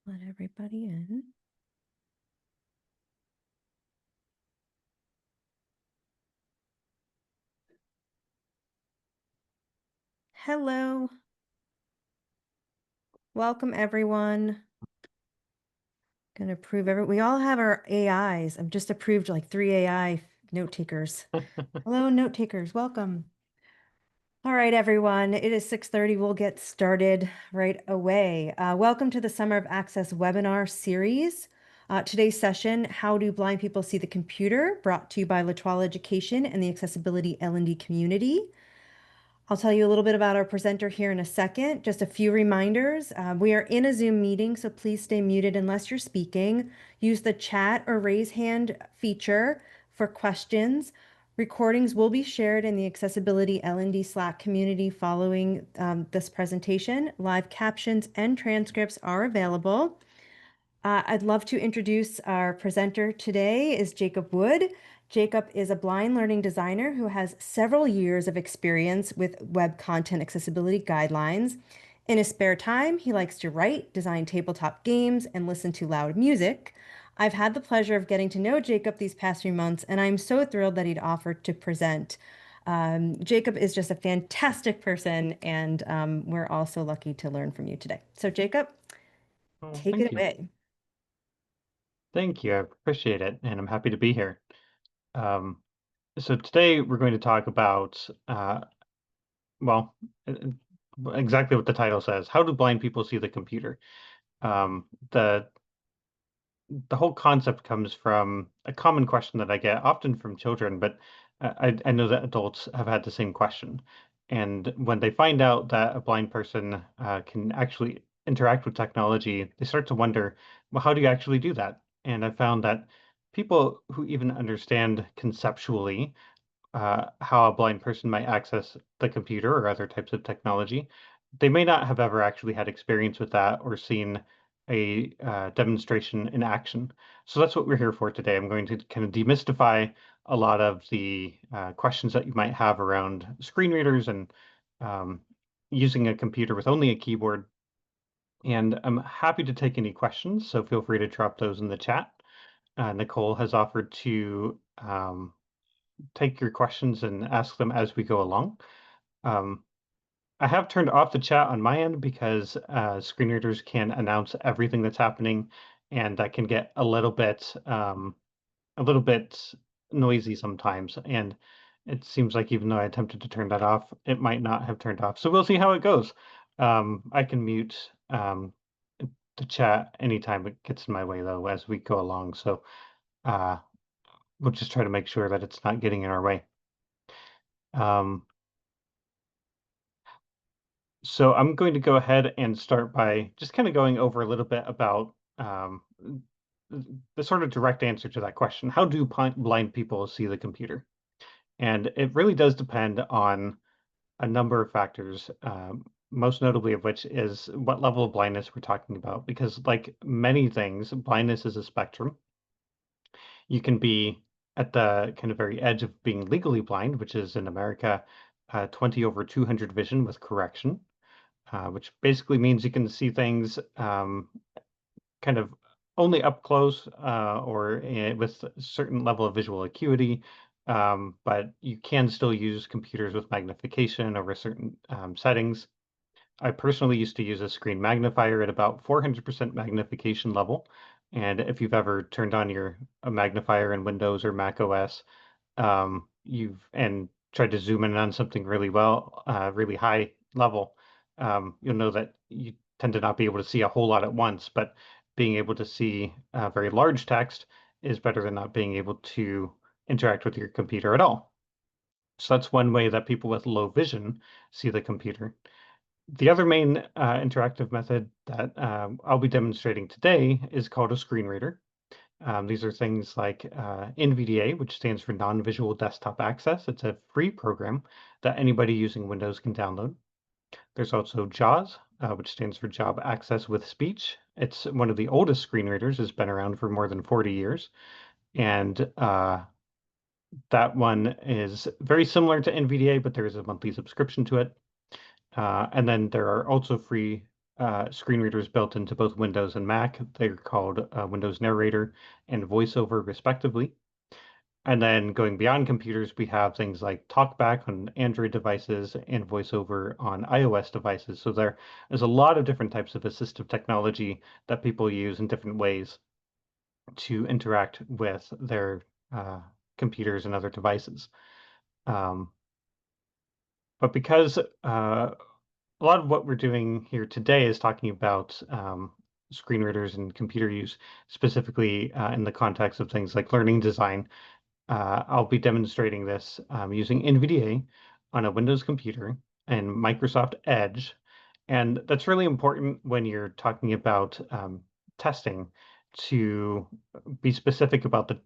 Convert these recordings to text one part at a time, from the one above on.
Let everybody in. Hello. Welcome, everyone. Gonna approve we all have our AIs. I've just approved like 3 AI note takers. Hello, note takers. Welcome. All right, everyone. It is 6:30. We'll get started right away. Welcome to the Summer of Access webinar series. Today's session, How Do Blind People See the Computer? Brought to you by Latoile Education and the Accessibility L&D community. I'll tell you a little bit about our presenter here in a second. Just a few reminders. We are in a Zoom meeting, so please stay muted unless you're speaking. Use the chat or raise hand feature for questions. Recordings will be shared in the Accessibility L&D Slack community following this presentation. Live captions and transcripts are available. I'd love to introduce our presenter today is Jacob Wood. Jacob is a blind learning designer who has several years of experience with web content accessibility guidelines. In his spare time, he likes to write, design tabletop games, and listen to loud music. I've had the pleasure of getting to know Jacob these past few months, and I'm so thrilled that he'd offered to present. Jacob is just a fantastic person, and we're all so lucky to learn from you today. So, Jacob, Oh, take it thank you. away. Thank you. I appreciate it, and I'm happy to be here. Um, so today we're going to talk about, well, exactly what the title says. How do blind people see the computer? Um, the the whole concept comes from a common question that I get often from children, but I know that adults have had the same question. And when they find out that a blind person can actually interact with technology, they start to wonder, well, how do you actually do that? And I found that people who even understand conceptually how a blind person might access the computer or other types of technology, they may not have ever actually had experience with that or seen a demonstration in action. So that's what we're here for today. I'm going to kind of demystify a lot of the questions that you might have around screen readers and um, using a computer with only a keyboard. And I'm happy to take any questions, so feel free to drop those in the chat. Nicole has offered to take your questions and ask them as we go along. Um, I have turned off the chat on my end because screen readers can announce everything that's happening, and that can get a little bit noisy sometimes. And it seems like even though I attempted to turn that off, it might not have turned off. So we'll see how it goes. I can mute the chat anytime it gets in my way, though, as we go along. So uh, we'll just try to make sure that it's not getting in our way. Um, So I'm going to go ahead and start by just kind of going over a little bit about the sort of direct answer to that question. How do blind people see the computer? And it really does depend on a number of factors, most notably of which is what level of blindness we're talking about. Because like many things, blindness is a spectrum. You can be at the kind of very edge of being legally blind, which is in America, 20/200 vision with correction, which basically means you can see things kind of only up close or with a certain level of visual acuity, but you can still use computers with magnification over certain settings. I personally used to use a screen magnifier at about 400% magnification level. And if you've ever turned on your a magnifier in Windows or Mac OS, you've and tried to zoom in on something really high level, you'll know that you tend to not be able to see a whole lot at once, but being able to see very large text is better than not being able to interact with your computer at all. So that's one way that people with low vision see the computer. The other main interactive method that I'll be demonstrating today is called a screen reader. These are things like NVDA, which stands for Non-Visual Desktop Access. It's a free program that anybody using Windows can download. There's also JAWS, which stands for Job Access with Speech. It's one of the oldest screen readers, has been around for more than 40 years. And that one is very similar to NVDA, but there is a monthly subscription to it. And then there are also free screen readers built into both Windows and Mac. They're called Windows Narrator and VoiceOver, respectively. And then going beyond computers, we have things like TalkBack on Android devices and VoiceOver on iOS devices. So there's a lot of different types of assistive technology that people use in different ways to interact with their uh, computers and other devices. Um, but because a lot of what we're doing here today is talking about screen readers and computer use, specifically in the context of things like learning design. I'll be demonstrating this using NVDA on a Windows computer and Microsoft Edge. And that's really important when you're talking about testing to be specific about the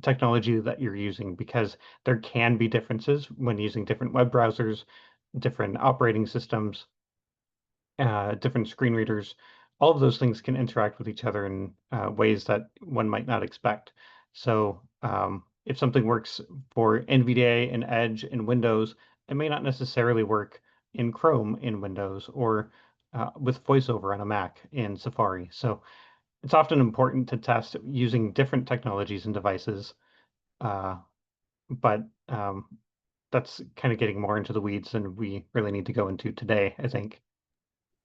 technology that you're using, because there can be differences when using different web browsers, different operating systems, different screen readers. All of those things can interact with each other in ways that one might not expect. So if something works for NVDA and Edge in Windows, it may not necessarily work in Chrome in Windows, or with VoiceOver on a Mac in Safari. So it's often important to test using different technologies and devices, uh, but that's kind of getting more into the weeds than we really need to go into today, I think.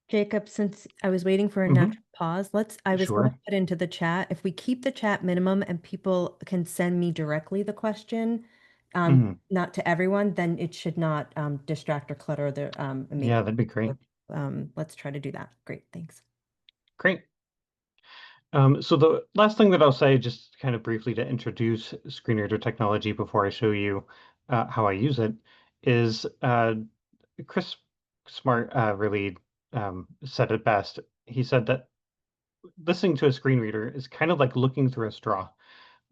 Jacob, since I was waiting for a Hmm. natural pause, I was going to Sure. put into the chat, if we keep the chat minimum and people can send me directly the question, Mhm. not to everyone, then it should not distract or clutter and make, Yeah, that'd be great. let's try to do that. Great, thanks. Great. So the last thing that I'll say, just kind of briefly to introduce screen reader technology before I show you how I use it, is Chris Smart really said it best. He said that listening to a screen reader is kind of like looking through a straw.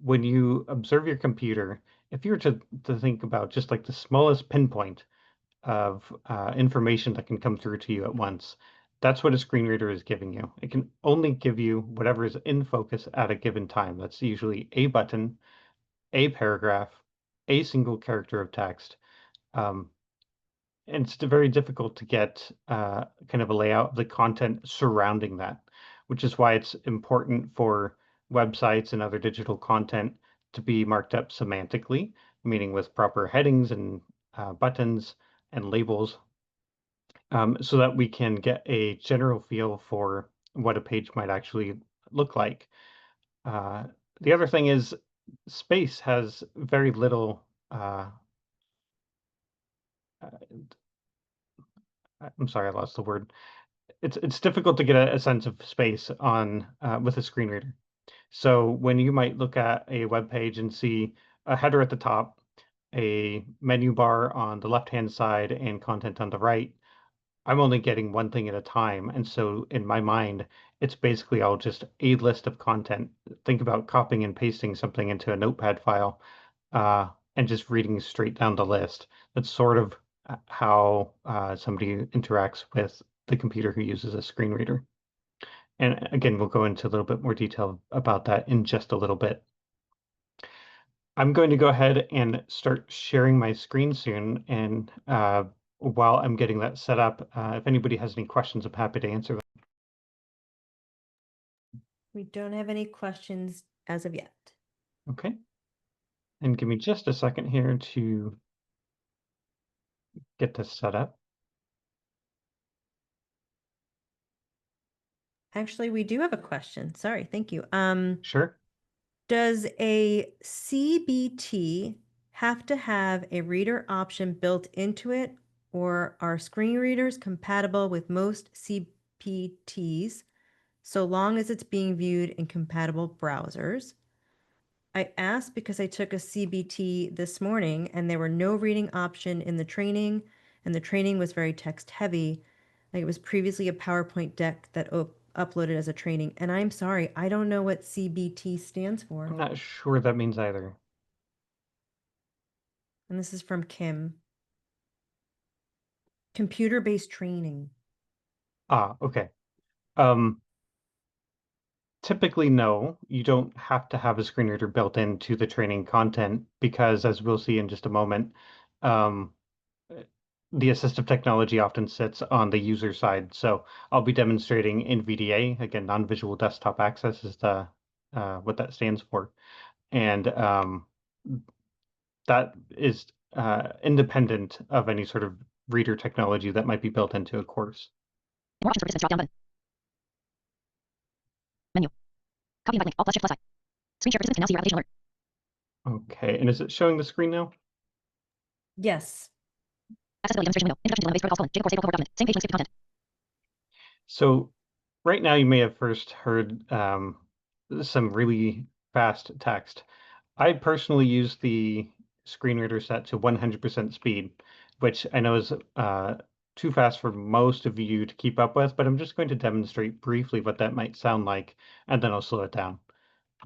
When you observe your computer, if you were to think about just like the smallest pinpoint of information that can come through to you at once. That's what a screen reader is giving you. It can only give you whatever is in focus at a given time. That's usually a button, a paragraph, a single character of text. Um, and it's very difficult to get kind of a layout of the content surrounding that, which is why it's important for websites and other digital content to be marked up semantically, meaning with proper headings and buttons and labels, so that we can get a general feel for what a page might actually look like. Uh, the other thing is space has very little. Uh, I'm sorry, I lost the word. It's difficult to get a sense of space on with a screen reader. So when you might look at a web page and see a header at the top, a menu bar on the left-hand side, and content on the right, I'm only getting one thing at a time. And so in my mind, it's basically all just a list of content. Think about copying and pasting something into a notepad file and just reading straight down the list. That's sort of how somebody interacts with the computer who uses a screen reader. And again, we'll go into a little bit more detail about that in just a little bit. I'm going to go ahead and start sharing my screen soon. And while I'm getting that set up, if anybody has any questions, I'm happy to answer them. We don't have any questions as of yet. Okay. And give me just a second here to get this set up. Actually, we do have a question. Sorry, thank you. Sure. Does a CBT have to have a reader option built into it, or are screen readers compatible with most CBTs so long as it's being viewed in compatible browsers? I asked because I took a CBT this morning and there were no reading option in the training, and the training was very text heavy. Like it was previously a PowerPoint deck that uploaded as a training. And I'm sorry, I don't know what CBT stands for. I'm not sure what that means either. And this is from Kim. Computer-based training. Ah, okay. Um, Typically, no, you don't have to have a screen reader built into the training content because, as we'll see in just a moment, um, the assistive technology often sits on the user side. So I'll be demonstrating NVDA, again, non-visual desktop access is the what that stands for. And that is independent of any sort of reader technology that might be built into a course. More options for participants drop down button. Menu. Copy invite link. Alt plus shift plus I. Screen share participants can now see your application alert. Okay, and is it showing the screen now? Yes. Accessibility demonstration window. Introduction to lemon-based protocols. Jacob course April 4 document. Same page link skip to content. So right now you may have first heard some really fast text. I personally use the screen reader set to 100% speed, which I know is too fast for most of you to keep up with, but I'm just going to demonstrate briefly what that might sound like, and then I'll slow it down.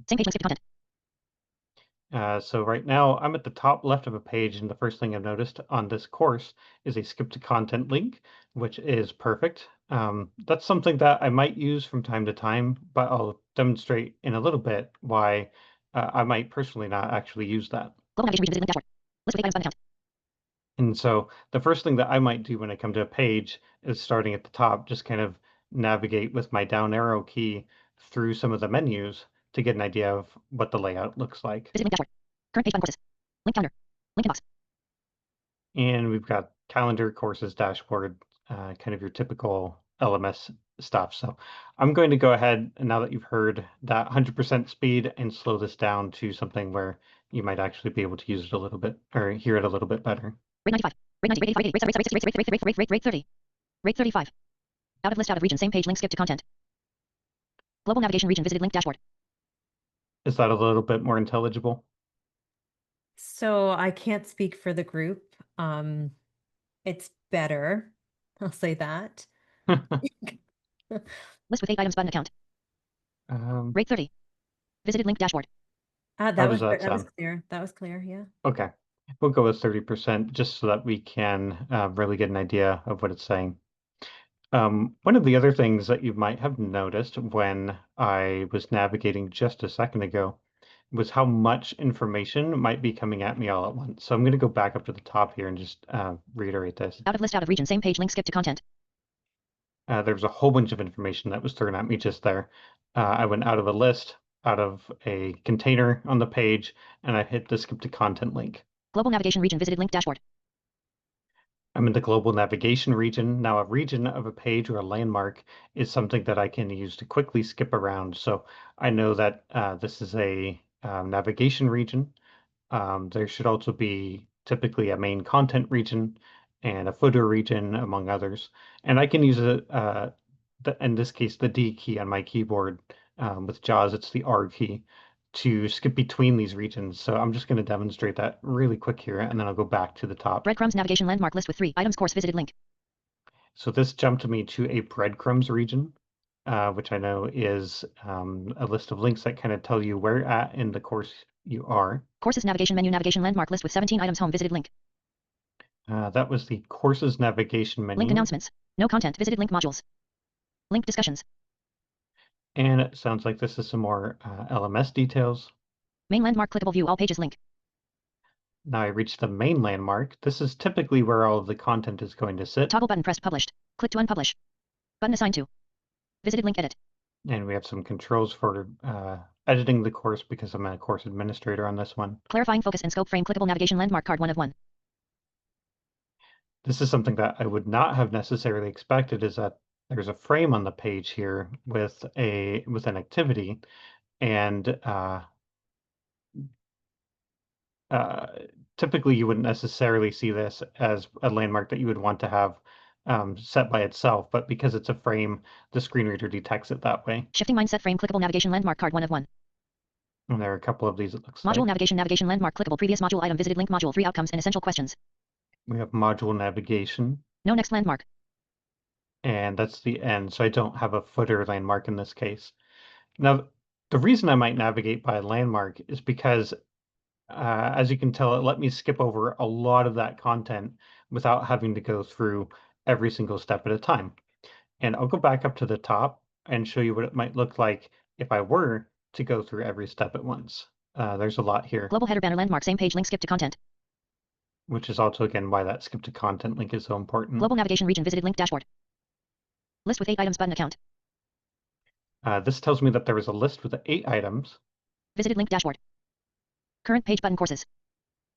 Same page link skip to content. So right now I'm at the top left of a page, and the first thing I've noticed on this course is a skip to content link, which is perfect. That's something that I might use from time to time, but I'll demonstrate in a little bit why I might personally not actually use that. Global navigation region visit link dashboard. List with 8 items button count. And so the first thing that I might do when I come to a page is starting at the top, just kind of navigate with my down arrow key through some of the menus to get an idea of what the layout looks like. Visit link dashboard. Current page button courses. Link calendar. Link inbox. And we've got calendar, courses, dashboard, kind of your typical LMS stuff. So I'm going to go ahead, and now that you've heard that 100% speed, and slow this down to something where you might actually be able to use it a little bit or hear it a little bit better. Rate 95. Rate 90. Rate 85. Rate 87. Rate 60. Rate 30. Rate 35. Out of list out of region. Same page link skip to content. Global navigation region visited link dashboard. Is that a little bit more intelligible? So I can't speak for the group. It's better. I'll say that. List with 8 items button account. Rate 30. Visited link dashboard. How That does was that that was sound? clear. That was clear. Yeah. Okay, we'll go with 30% just so that we can really get an idea of what it's saying. One of the other things that you might have noticed when I was navigating just a second ago was how much information might be coming at me all at once. So I'm going to go back up to the top here and just reiterate this. Out of list out of region. Same page link skip to content. There was a whole bunch of information that was thrown at me just there. I went out of a list, out of a container on the page, and I hit the skip to content link. Global navigation region visited link dashboard. I'm in the global navigation region. Now, a region of a page or a landmark is something that I can use to quickly skip around. So I know that this is a navigation region. There should also be typically a main content region and a footer region, among others. And I can use in this case, the D key on my keyboard. With JAWS, it's the R key to skip between these regions. So I'm just going to demonstrate that really quick here, and then I'll go back to the top. Breadcrumbs navigation landmark list with 3 items course visited link. So this jumped me to a breadcrumbs region, which I know is a list of links that kind of tell you where at in the course you are. Courses navigation menu navigation landmark list with 17 items home visited link. That was the courses navigation menu. Link announcements. No content visited link modules. Link discussions. And it sounds like this is some more LMS details. Main landmark clickable view all pages link. Now I reached the main landmark. This is typically where all of the content is going to sit. Toggle button pressed published. Click to unpublish. Button assigned to. Visited link edit. And we have some controls for editing the course because I'm a course administrator on this one. Clarifying focus and scope frame clickable navigation landmark card 1 of 1. This is something that I would not have necessarily expected, is that there's a frame on the page here with an activity, and typically you wouldn't necessarily see this as a landmark that you would want to have set by itself, but because it's a frame, the screen reader detects it that way. Shifting mindset frame clickable navigation landmark card 1 of 1. And there are a couple of these, it looks Module like. navigation landmark clickable previous module item visited link module 3 outcomes and essential questions. We have module navigation. No next landmark. And that's the end, so I don't have a footer landmark in this case. Now, the reason I might navigate by landmark is because, as you can tell, it let me skip over a lot of that content without having to go through every single step at a time. And I'll go back up to the top and show you what it might look like if I were to go through every step at once. There's a lot here. Global header banner landmark same page link skip to content. which is also, again, why that skip to content link is so important. Global navigation region visited link dashboard. List with 8 items button account. This tells me that there is a list with 8 items. Visited link dashboard. Current page button courses.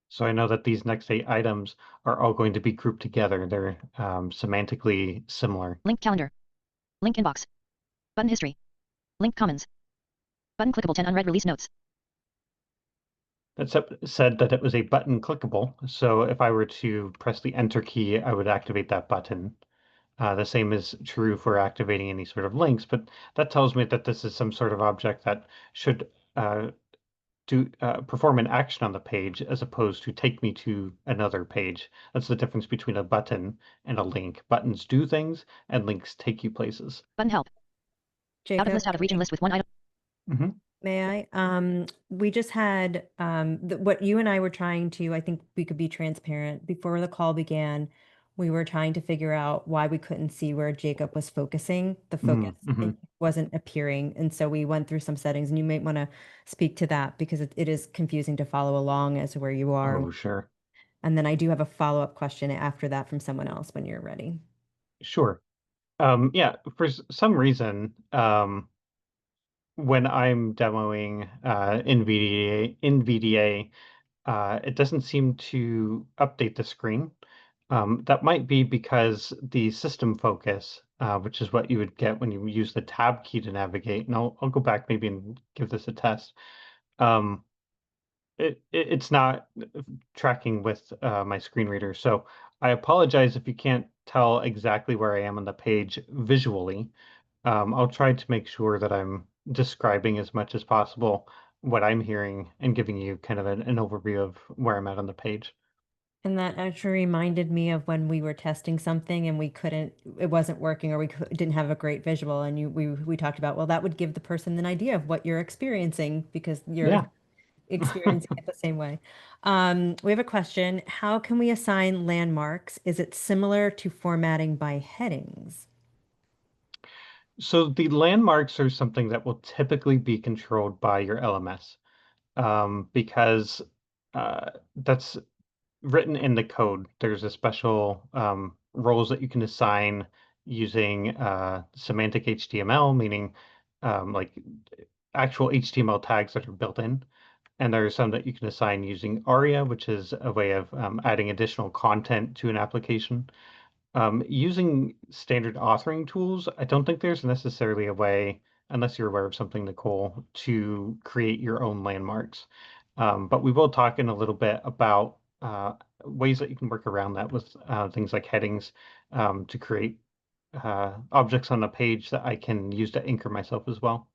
So I know that these next 8 items are all going to be grouped together. They're semantically similar. Link calendar. Link inbox. Button history. Link commons. Button clickable 10 unread release notes. That said that it was a button clickable. So if I were to press the enter key, I would activate that button. The same is true for activating any sort of links, but that tells me that this is some sort of object that should perform an action on the page as opposed to take me to another page. That's the difference between a button and a link. Buttons do things and links take you places. Button help. Jacob, Out of list, out of region list with 1 item. Mm-hmm. may I? We just had what you and I were trying to, I think we could be transparent. Before the call began, we were trying to figure out why we couldn't see where Jacob was focusing. The focus Mm-hmm. wasn't appearing. And so we went through some settings, and you might want to speak to that because it is confusing to follow along as to where you are. Oh, sure. And then I do have a follow-up question after that from someone else when you're ready. Sure. Yeah, for some reason, when I'm demoing NVDA, it doesn't seem to update the screen. That might be because the system focus, which is what you would get when you use the tab key to navigate, and I'll go back maybe and give this a test. It's not tracking with my screen reader. So I apologize if you can't tell exactly where I am on the page visually. I'll try to make sure that I'm describing as much as possible what I'm hearing and giving you kind of an overview of where I'm at on the page. And that actually reminded me of when we were testing something and it wasn't working, or didn't have a great visual. And we talked about, well, that would give the person an idea of what you're experiencing because you're Yeah. experiencing it the same way. We have a question. How can we assign landmarks? Is it similar to formatting by headings? So the landmarks are something that will typically be controlled by your LMS because that's written in the code. There's a special roles that you can assign using semantic HTML, meaning like actual HTML tags that are built in. And there are some that you can assign using ARIA, which is a way of adding additional content to an application. Using standard authoring tools, I don't think there's necessarily a way, unless you're aware of something, Nicole, to create your own landmarks. But we will talk in a little bit about ways that you can work around that with things like headings to create objects on a page that I can use to anchor myself as well.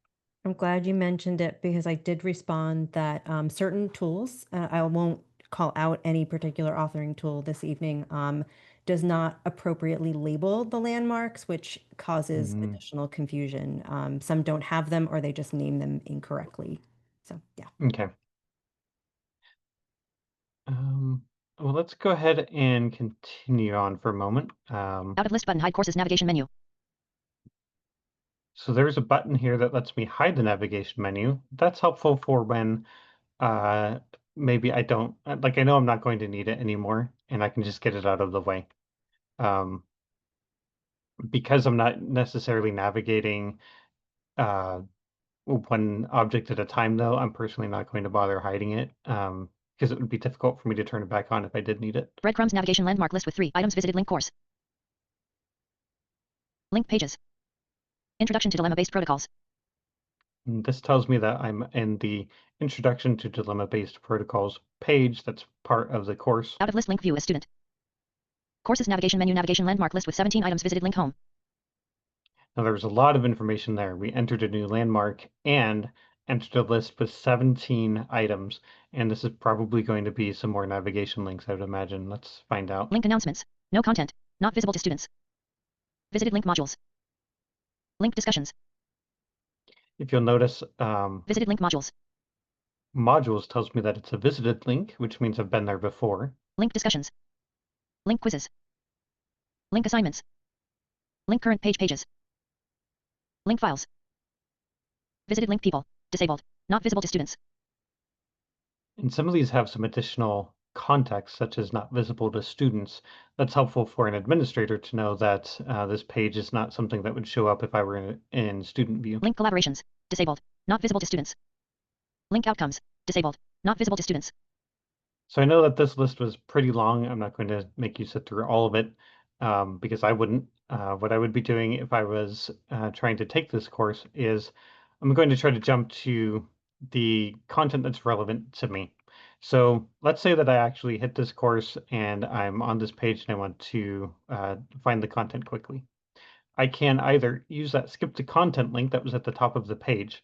I'm glad you mentioned it because I did respond that certain tools, I won't call out any particular authoring tool this evening, does not appropriately label the landmarks, which causes Mhm. additional confusion. Some don't have them or they just name them incorrectly. So, yeah. Okay. Well, let's go ahead and continue on for a moment. Out of list button hide courses navigation menu. So there's a button here that lets me hide the navigation menu. That's helpful for when uh, maybe I don't, like I know I'm not going to need it anymore, and I can just get it out of the way. Um, because I'm not necessarily navigating one object at a time, though, I'm personally not going to bother hiding it because it would be difficult for me to turn it back on if I did need it. Breadcrumbs navigation landmark list with 3 items visited link course. Link pages. Introduction to dilemma-based protocols. And this tells me that I'm in the Introduction to Dilemma-Based Protocols page that's part of the course. Out of list link view as student. Courses navigation menu navigation landmark list with 17 items visited link home. Now there was a lot of information there. We entered a new landmark and entered a list with 17 items, and this is probably going to be some more navigation links, I would imagine. Let's find out. Link announcements. No content. Not visible to students. Visited link modules. Link discussions. If you'll notice, Visited link modules. modules tells me that it's a visited link, which means I've been there before. Link discussions. Link quizzes. Link assignments. Link current page pages. Link files. Visited link people. Disabled. Not visible to students. And some of these have some additional context, such as not visible to students, that's helpful for an administrator to know that this page is not something that would show up if I were in student view. Link collaborations. Disabled. Not visible to students. Link outcomes. Disabled. Not visible to students. So I know that this list was pretty long. I'm not going to make you sit through all of it because I wouldn't. What I would be doing if I was trying to take this course is I'm going to try to jump to the content that's relevant to me. So let's say that I actually hit this course and I'm on this page and I want to find the content quickly. I can either use that skip to content link that was at the top of the page.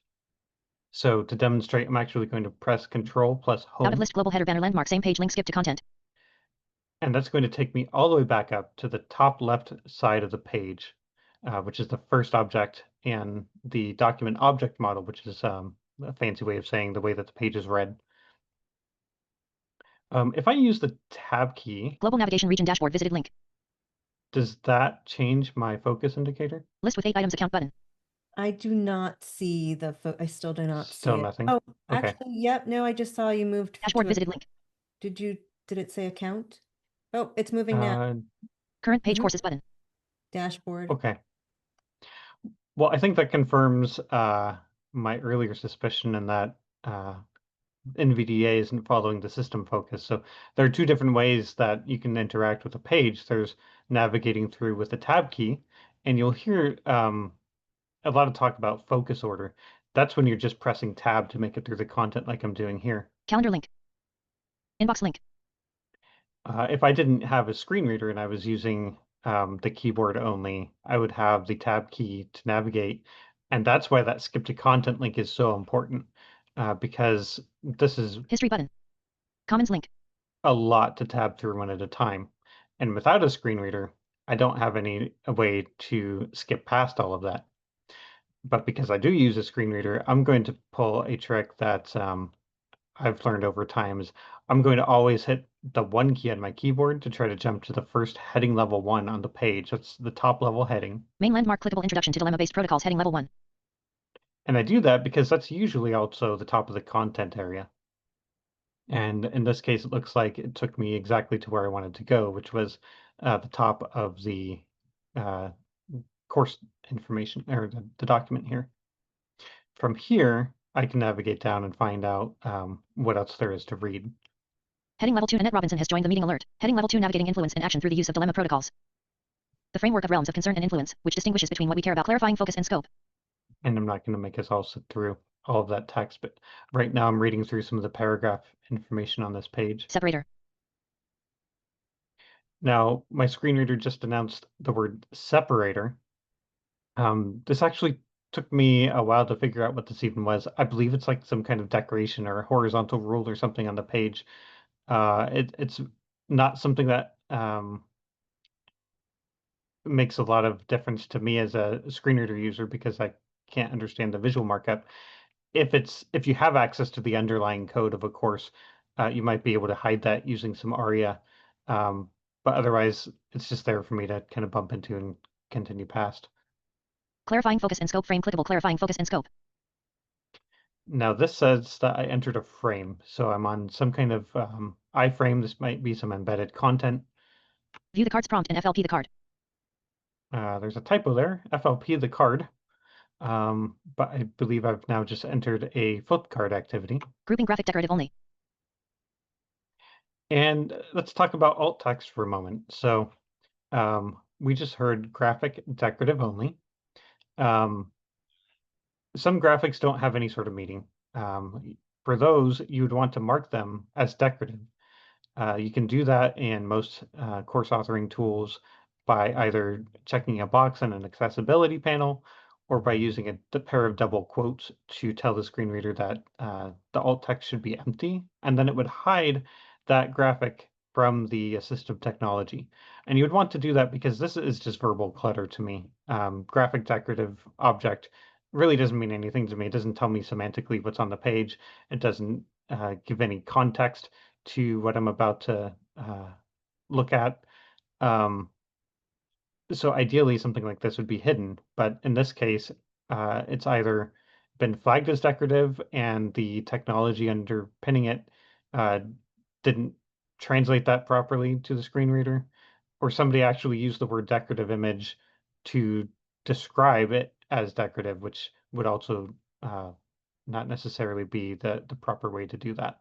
So to demonstrate, I'm actually going to press Control plus Home. Out of list global header banner landmark same page link skip to content. And that's going to take me all the way back up to the top left side of the page, which is the first object, and the document object model, which is a fancy way of saying the way that the page is read. If I use the tab key, Global navigation region dashboard visited link. does that change my focus indicator? List with 8 items account button. I do not see the, I still do not see Still it. nothing. Oh, Okay. actually, yep, no, I just saw you moved. Dashboard to visited link. did it say account? Oh, it's moving now. Current page Mhm. courses button. Dashboard. Okay. Well, I think that confirms my earlier suspicion in that NVDA isn't following the system focus. So there are two different ways that you can interact with a page. There's navigating through with the tab key, and you'll hear a lot of talk about focus order. That's when you're just pressing tab to make it through the content like I'm doing here. Calendar link. Inbox link. If I didn't have a screen reader and I was using the keyboard only, I would have the tab key to navigate. And that's why that skip to content link is so important because this is History button. Commons link. a lot to tab through one at a time. And without a screen reader, I don't have any way to skip past all of that. But because I do use a screen reader, I'm going to pull a trick that I've learned over time is I'm going to always hit the 1 key on my keyboard to try to jump to the first heading level 1 on the page. That's the top level heading. Main landmark clickable introduction to dilemma-based protocols heading level 1. And I do that because that's usually also the top of the content area. And in this case, it looks like it took me exactly to where I wanted to go, which was the top of the uh, course information, or the document here. From here, I can navigate down and find out what else there is to read. Heading level 2 Annette Robinson has joined the meeting alert. Heading level 2 navigating influence and action through the use of dilemma protocols. The framework of realms of concern and influence, which distinguishes between what we care about, clarifying focus and scope. And I'm not going to make us all sit through all of that text, but right now I'm reading through some of the paragraph information on this page. Separator. Now, my screen reader just announced the word separator. This actually took me a while to figure out what this even was. I believe it's like some kind of decoration or a horizontal rule or something on the page. It's not something that makes a lot of difference to me as a screen reader user because I can't understand the visual markup. If you have access to the underlying code of a course, you might be able to hide that using some ARIA. But otherwise, it's just there for me to kind of bump into and continue past. Clarifying focus and scope frame clickable clarifying focus and scope. Now this says that I entered a frame, so I'm on some kind of iframe. This might be some embedded content. View the cards prompt and FLP the card. There's a typo there, FLP the card. But I believe I've now just entered a flip card activity. Grouping graphic decorative only. And let's talk about alt text for a moment. So we just heard graphic decorative only. Some graphics don't have any sort of meaning. For those, you would want to mark them as decorative. You can do that in most course authoring tools by either checking a box on an accessibility panel or by using a pair of double quotes to tell the screen reader that the alt text should be empty, and then it would hide that graphic from the assistive technology. And you would want to do that because this is just verbal clutter to me. Graphic decorative object really doesn't mean anything to me. It doesn't tell me semantically what's on the page. It doesn't give any context to what I'm about to look at. So ideally, something like this would be hidden, but in this case, it's either been flagged as decorative and the technology underpinning it didn't translate that properly to the screen reader, or somebody actually used the word decorative image to describe it as decorative, which would also not necessarily be the proper way to do that.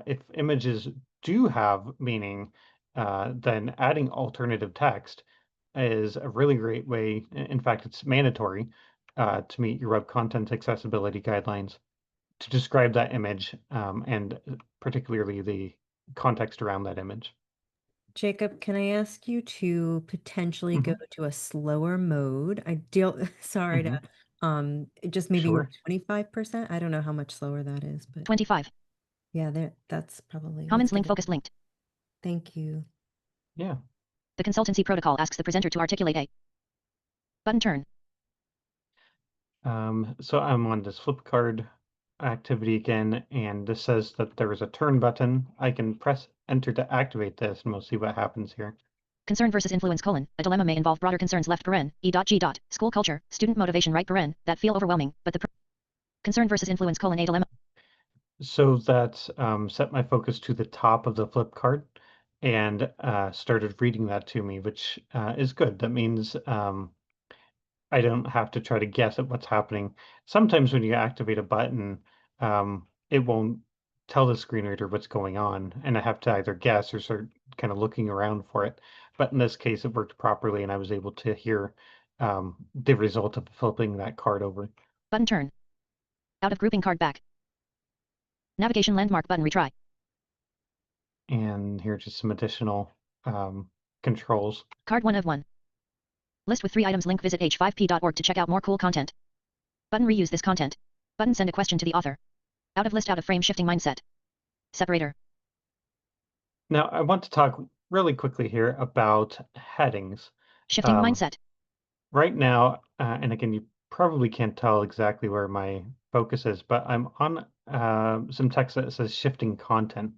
If images do have meaning, then adding alternative text is a really great way. In fact, it's mandatory to meet your web content accessibility guidelines to describe that image and particularly the context around that image. Jacob, can I ask you to potentially go to a slower mode? Sorry to, just maybe Sure. 25%. I don't know how much slower that is, but 25. yeah, that's probably. Commons let's link give it- focused linked. Thank you. Yeah. The consultancy protocol asks the presenter to articulate a button turn. So I'm on this flip card activity again, and this says that there is a turn button. I can press enter to activate this, and we'll see what happens here. Concern versus influence : a dilemma may involve broader concerns left (e.g. school culture, student motivation right that feel overwhelming, but the concern versus influence : a dilemma. So that set my focus to the top of the flip card and started reading that to me, which is good. That means I don't have to try to guess at what's happening. Sometimes when you activate a button, it won't tell the screen reader what's going on, and I have to either guess or start kind of looking around for it. But in this case, it worked properly, and I was able to hear the result of flipping that card over. Button turn. Out of grouping card back. Navigation landmark button retry. And here are just some additional controls. Card 1 of 1. List with 3 items. Link visit h5p.org to check out more cool content. Button reuse this content. Button send a question to the author. Out of list, out of frame, shifting mindset. Separator. Now, I want to talk really quickly here about headings. Shifting mindset. Right now, and again, you probably can't tell exactly where my focus is, but I'm on some text that says shifting content.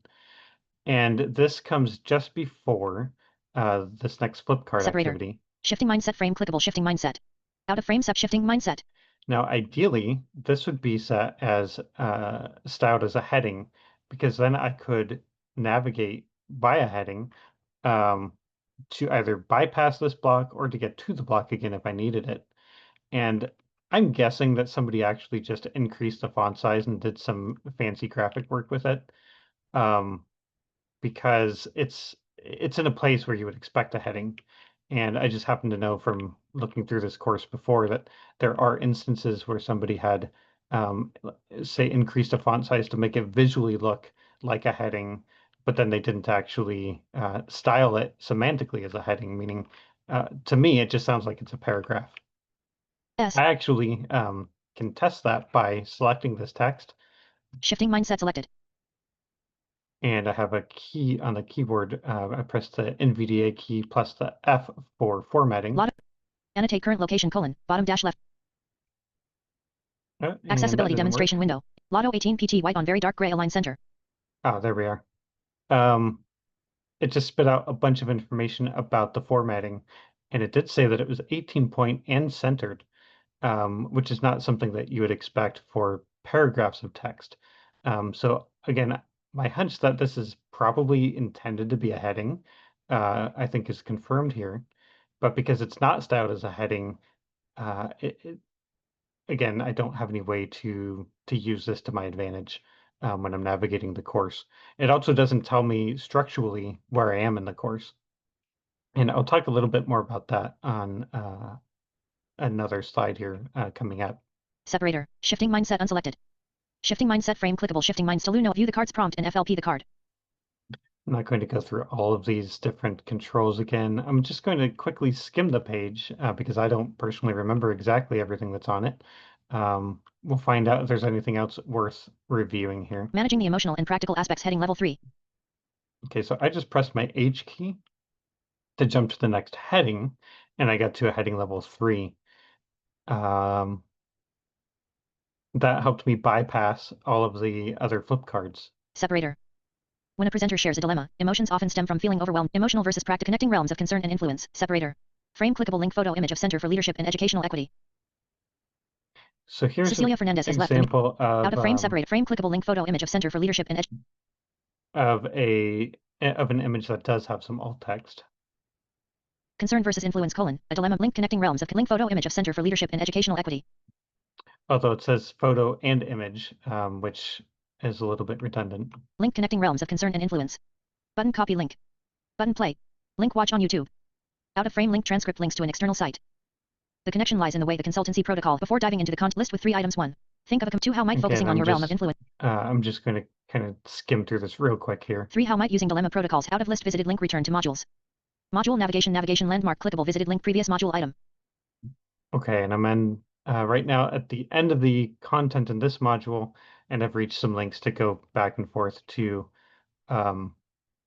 And this comes just before this next flip card Separator. activity. Shifting mindset frame clickable shifting mindset. Out of frame shifting mindset. Now, ideally, this would be set as styled as a heading, because then I could navigate by a heading to either bypass this block or to get to the block again if I needed it. And I'm guessing that somebody actually just increased the font size and did some fancy graphic work with it, because it's in a place where you would expect a heading. And I just happen to know from looking through this course before that there are instances where somebody had, say, increased a font size to make it visually look like a heading, but then they didn't actually style it semantically as a heading, meaning to me, it just sounds like it's a paragraph. S. I actually can test that by selecting this text. Shifting mindset selected. And I have a key on the keyboard. I press the NVDA key plus the F for formatting. Annotate current location : bottom dash left. Accessibility demonstration window. Lotto 18 PT white on very dark gray align center. Oh, there we are. It just spit out a bunch of information about the formatting, and it did say that it was 18 point and centered, which is not something that you would expect for paragraphs of text. So again, my hunch that this is probably intended to be a heading, I think is confirmed here. But because it's not styled as a heading, again, I don't have any way to use this to my advantage when I'm navigating the course. It also doesn't tell me structurally where I am in the course. And I'll talk a little bit more about that on another slide here coming up. Separator. Shifting mindset unselected. Shifting mindset frame clickable shifting mind still no view the card's prompt and FLP the card. I'm not going to go through all of these different controls again. I'm just going to quickly skim the page because I don't personally remember exactly everything that's on it. We'll find out if there's anything else worth reviewing here. Managing the emotional and practical aspects heading level 3. Okay, so I just pressed my H key to jump to the next heading, and I got to a heading level 3. That helped me bypass all of the other flip cards. Separator. When a presenter shares a dilemma, emotions often stem from feeling overwhelmed. Emotional versus practical connecting realms of concern and influence. Separator. Frame clickable link photo image of Center for Leadership and Educational Equity. So here's Cecilia an Fernandez has left example of out of frame separate frame clickable link photo image of Center for Leadership and of an image that does have some alt text. Concern versus influence: a dilemma. Link connecting realms of link photo image of Center for Leadership and Educational Equity. Although it says photo and image, which is a little bit redundant. Link connecting realms of concern and influence. Button copy link. Button play. Link watch on YouTube. Out of frame link transcript links to an external site. The connection lies in the way the consultancy protocol. Before diving into the list with 3 items. 1. Think of a 2. How might focusing on your realm of influence. I'm just going to kind of skim through this real quick here. 3. How might using dilemma protocols. Out of list visited link return to modules. Module navigation landmark clickable visited link previous module item. Okay, and I'm in right now at the end of the content in this module, and I've reached some links to go back and forth to the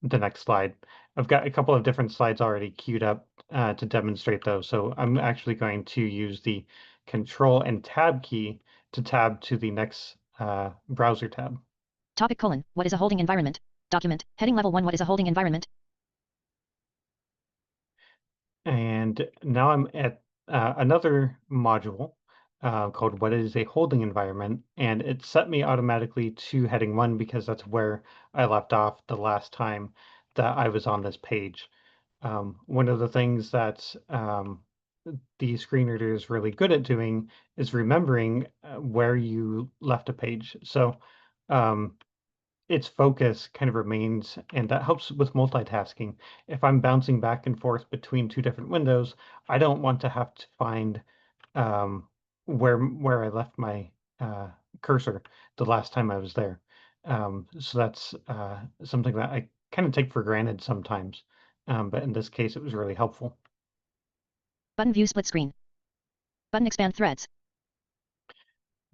next slide. I've got a couple of different slides already queued up to demonstrate those. So I'm actually going to use the Control and Tab key to tab to the next browser tab. Topic: What is a holding environment? Document. Heading level 1. What is a holding environment? And now I'm at another module called What is a Holding Environment? And it set me automatically to heading 1 because that's where I left off the last time that I was on this page. One of the things that the screen reader is really good at doing is remembering where you left a page. So its focus kind of remains, and that helps with multitasking. If I'm bouncing back and forth between 2 different windows, I don't want to have to find where I left my cursor the last time I was there. So that's something that I kind of take for granted sometimes. But in this case, it was really helpful. Button view split screen. Button expand threads.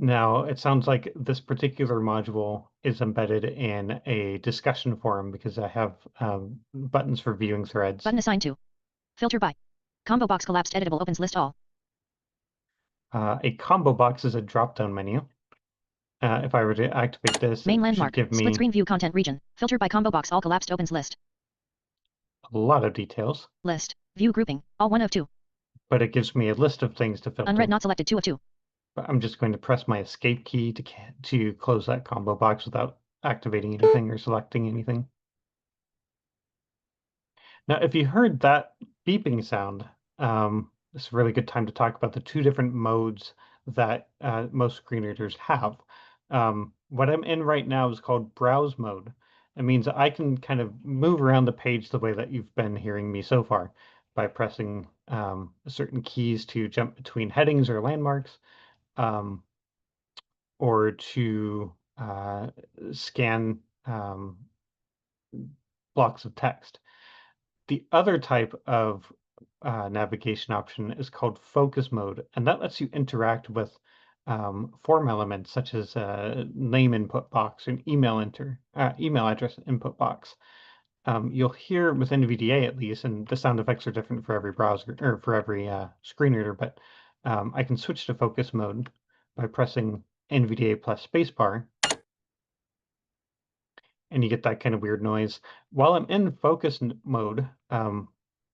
Now, it sounds like this particular module is embedded in a discussion forum because I have buttons for viewing threads. Button assigned to. Filter by. Combo box collapsed editable opens list all. A combo box is a drop-down menu. If I were to activate this, Main it landmark. should give me Split screen view content region. Filter by combo box all collapsed opens list. a lot of details. List. View grouping. All 1 of 2. But it gives me a list of things to filter. Unread not selected 2 of 2. But I'm just going to press my escape key to close that combo box without activating anything or selecting anything. Now, if you heard that beeping sound, this is a really good time to talk about the 2 different modes that most screen readers have. What I'm in right now is called browse mode. It means I can kind of move around the page the way that you've been hearing me so far by pressing certain keys to jump between headings or landmarks, or to scan blocks of text. The other type of navigation option is called focus mode, and that lets you interact with form elements such as a name input box and email address input box. You'll hear with NVDA at least, and the sound effects are different for every browser or for every screen reader, but I can switch to focus mode by pressing NVDA plus spacebar, and you get that kind of weird noise. While I'm in focus mode,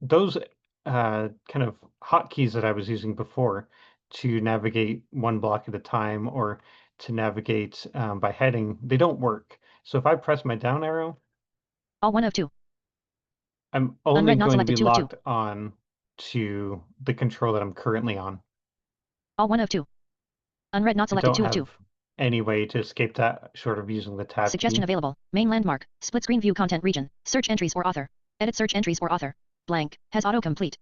those kind of hotkeys that I was using before to navigate one block at a time or to navigate by heading, they don't work. So if I press my down arrow, all 1 of 2. I'm only Unread not going to be selected 2 of 2. locked on to the control that I'm currently on. All 1 of 2. Unread not I selected don't 2 of 2. have any way to escape that short of using the tab Suggestion key. available. Main landmark. Split screen view content region. Search entries or author. Edit search entries or author. Blank. Has autocomplete.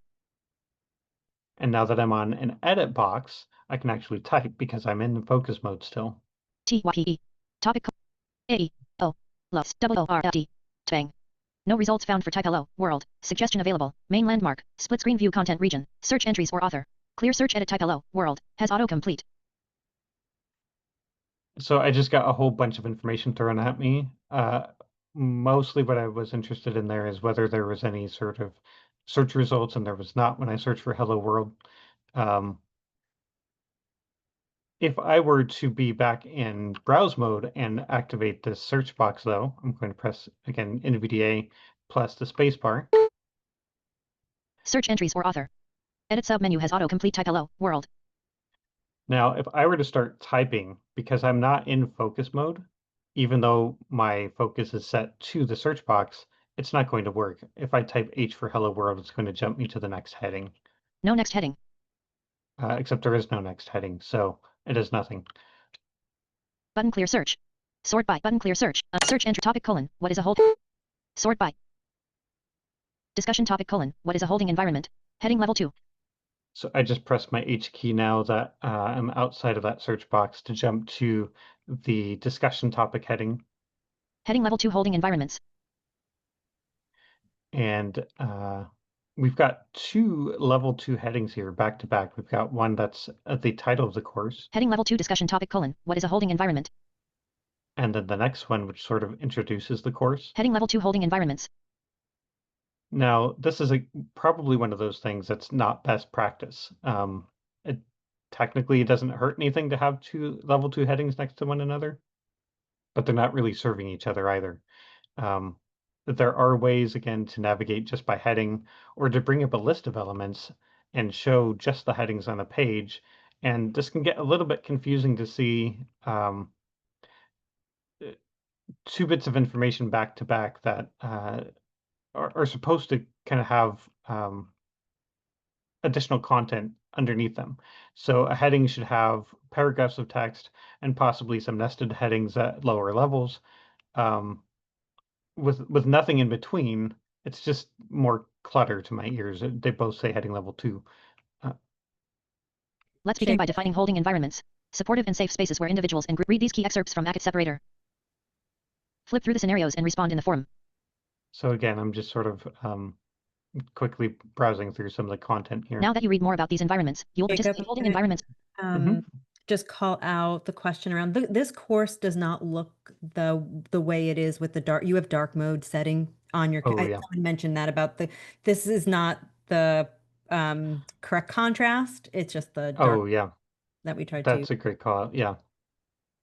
And now that I'm on an edit box, I can actually type because I'm in focus mode still. T-Y-P-E. Topic. A-E. O. Loves. W-O-R-L-D. Twang. No results found for type hello, world. Suggestion available. Main landmark. Split screen view content region. Search entries or author. Clear search edit type hello, world. Has autocomplete. So I just got a whole bunch of information thrown at me. Mostly what I was interested in there is whether there was any sort of search results, and there was not when I searched for hello world. If I were to be back in browse mode and activate this search box, though, I'm going to press, again, NVDA plus the spacebar. Search entries or author. Edit submenu has autocomplete type hello, world. Now, if I were to start typing, because I'm not in focus mode, even though my focus is set to the search box, it's not going to work. If I type H for hello world, it's going to jump me to the next heading. No next heading. Except there is no next heading, so it is nothing. Button clear search. Sort by. Button clear search. Search entry topic colon. What is a hold? Sort by. Discussion topic colon. What is a holding environment? Heading level 2. So I just press my H key now that I'm outside of that search box to jump to the discussion topic heading. Heading level 2 holding environments. And we've got 2 level 2 headings here back to back. We've got one that's the title of the course. Heading level 2 discussion topic colon. What is a holding environment? And then the next one, which sort of introduces the course. Heading level 2 holding environments. Now, this is probably one of those things that's not best practice. It technically doesn't hurt anything to have 2 level 2 headings next to one another, but they're not really serving each other either. There are ways, again, to navigate just by heading or to bring up a list of elements and show just the headings on a page. And this can get a little bit confusing to see 2 bits of information back to back that are supposed to kind of have additional content underneath them. So a heading should have paragraphs of text and possibly some nested headings at lower levels. With nothing in between, it's just more clutter to my ears. They both say heading level 2. Let's begin by defining holding environments. Supportive and safe spaces where individuals and group read these key excerpts from Macket Separator. Flip through the scenarios and respond in the forum. So again, I'm just sort of quickly browsing through some of the content here. Now that you read more about these environments, you'll participate in holding environments. Just call out the question around this course does not look the way it is with the dark. You have dark mode setting on your. Oh, yeah. Someone mentioned that about this is not the correct contrast. It's just the dark. Oh, yeah. That we tried That's to. a great call. Yeah.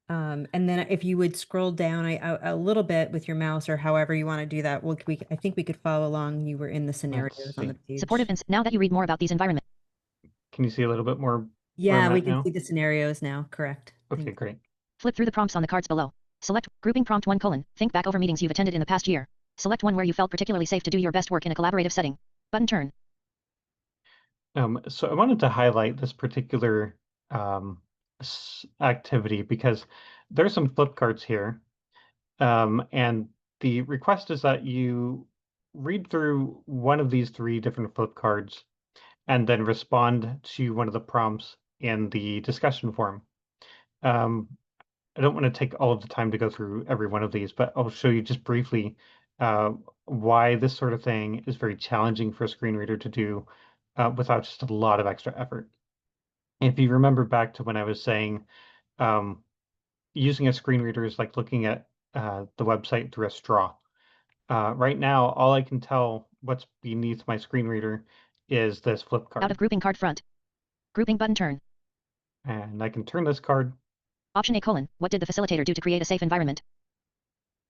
And then if you would scroll down a little bit with your mouse or however you want to do that, I think we could follow along. You were in the scenarios on the page. Supportive and now that you read more about these environments. Can you see a little bit more? Yeah, we can see the scenarios now. Correct. Okay, great. Flip through the prompts on the cards below. Select grouping prompt 1 colon. Think back over meetings you've attended in the past year. Select one where you felt particularly safe to do your best work in a collaborative setting. Button turn. So I wanted to highlight this particular activity because there's some flip cards here. And the request is that you read through one of these 3 different flip cards and then respond to one of the prompts in the discussion forum. I don't want to take all of the time to go through every one of these, but I'll show you just briefly why this sort of thing is very challenging for a screen reader to do without just a lot of extra effort. If you remember back to when I was saying using a screen reader is like looking at the website through a straw. Right now, all I can tell what's beneath my screen reader is this flip card. Out of grouping card front. Grouping button turn. And I can turn this card. Option A colon. What did the facilitator do to create a safe environment?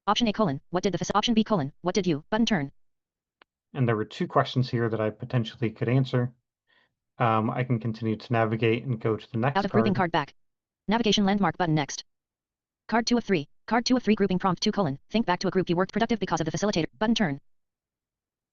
Option A colon. What did the option B colon. What did you? Button turn. And there were 2 questions here that I potentially could answer. I can continue to navigate and go to the next Out of grouping card back. Navigation landmark button next. Card 2 of 3. Card 2 of 3 grouping prompt 2 colon. Think back to a group you worked productive because of the facilitator. Button turn.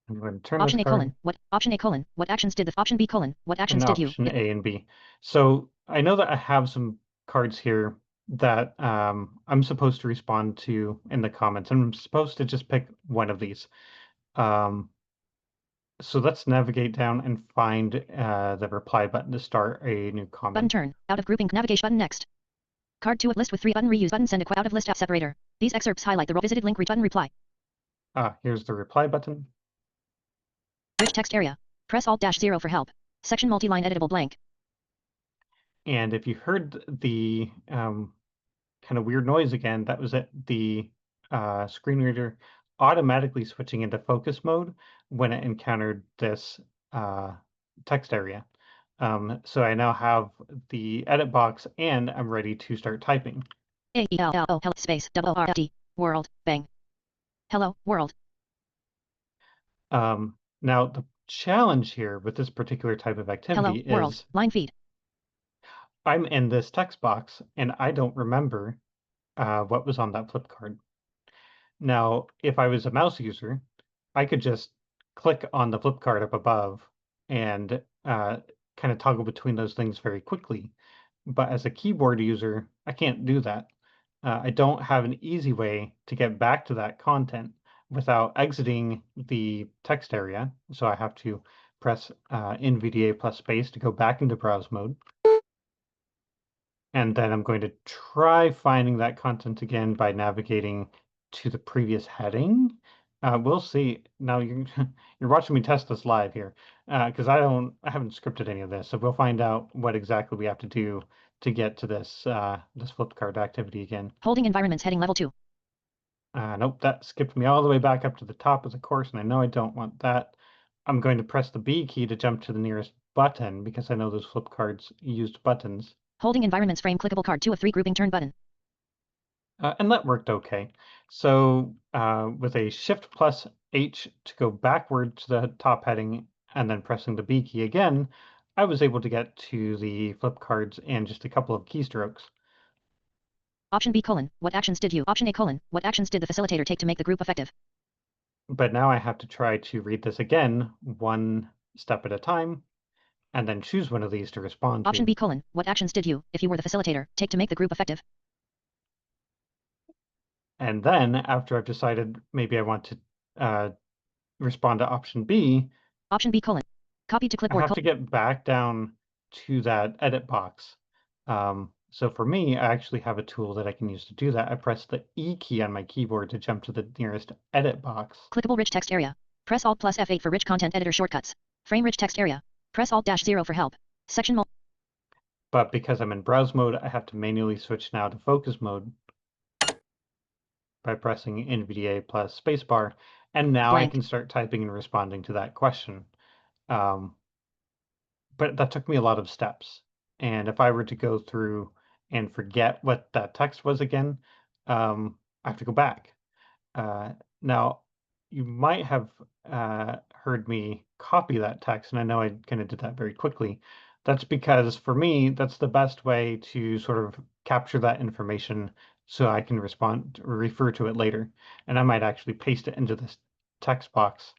I'm going to turn Option this A card. colon. What? Option A colon. What actions did the option B colon. What actions did you? Option A and B. So I know that I have some cards here that I'm supposed to respond to in the comments. I'm supposed to just pick one of these. So let's navigate down and find the reply button to start a new comment. Button turn. Out of grouping navigation button next. Card 2 of list with 3 button reuse button send a out of list app separator. These excerpts highlight the visited link button reply. Here's the reply button. Rich text area. Press Alt-0 for help. Section multi-line editable blank. And if you heard the kind of weird noise again, that was the screen reader automatically switching into focus mode when it encountered this text area. So I now have the edit box and I'm ready to start typing. hello space WRD world bang. Hello world. Now the challenge here with this particular type of activity Hello world. is Line feed. I'm in this text box and I don't remember what was on that flip card. Now, if I was a mouse user, I could just click on the flip card up above and kind of toggle between those things very quickly. But as a keyboard user, I can't do that. I don't have an easy way to get back to that content without exiting the text area. So I have to press NVDA plus space to go back into browse mode. And then I'm going to try finding that content again by navigating to the previous heading. We'll see. Now you're watching me test this live here, because I haven't scripted any of this, so we'll find out what exactly we have to do to get to this this flip card activity again. Holding environments heading level 2. Nope, that skipped me all the way back up to the top of the course, and I know I don't want that. I'm going to press the B key to jump to the nearest button because I know those flip cards used buttons. Holding environments frame clickable card 2 of 3 grouping turn button. And that worked okay. So with a Shift plus H to go backward to the top heading and then pressing the B key again, I was able to get to the flip cards in just a couple of keystrokes. Option B colon, what actions did you? Option A colon, what actions did the facilitator take to make the group effective? But now I have to try to read this again, one step at a time, and then choose one of these to respond to. Option B colon, what actions did you, if you were the facilitator, take to make the group effective? And then after I've decided maybe I want to respond to option B, Option B colon, copy to I clipboard have to get back down to that edit box. So for me, I actually have a tool that I can use to do that. I press the E key on my keyboard to jump to the nearest edit box. Clickable rich text area. Press Alt plus F8 for rich content editor shortcuts. Frame rich text area. Press Alt-0 for help. Section But because I'm in browse mode, I have to manually switch now to focus mode by pressing NVDA plus spacebar. And now blank. I can start typing and responding to that question. But that took me a lot of steps. And if I were to go through and forget what that text was again, I have to go back. Now, you might have heard me copy that text, and I know I kind of did that very quickly. That's because for me, that's the best way to sort of capture that information so I can respond or refer to it later. And I might actually paste it into this text box.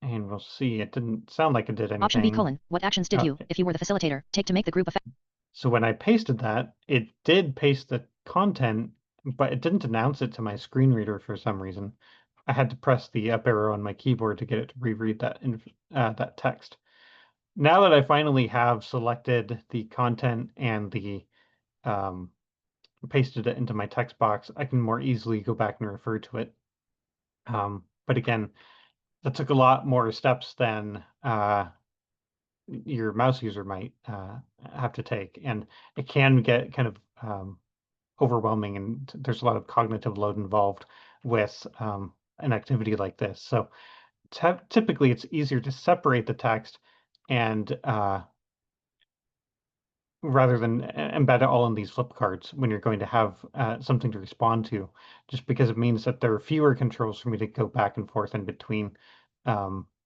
And we'll see. It didn't sound like it did anything. Option B colon, what actions did you, if you were the facilitator, take to make the group effective? So when I pasted that, it did paste the content, but it didn't announce it to my screen reader for some reason. I had to press the up arrow on my keyboard to get it to reread that text. Now that I finally have selected the content and the pasted it into my text box, I can more easily go back and refer to it. But again, that took a lot more steps than your mouse user might have to take, and it can get kind of overwhelming, and there's a lot of cognitive load involved with an activity like this. So typically it's easier to separate the text and rather than embed it all in these flip cards when you're going to have something to respond to, just because it means that there are fewer controls for me to go back and forth in between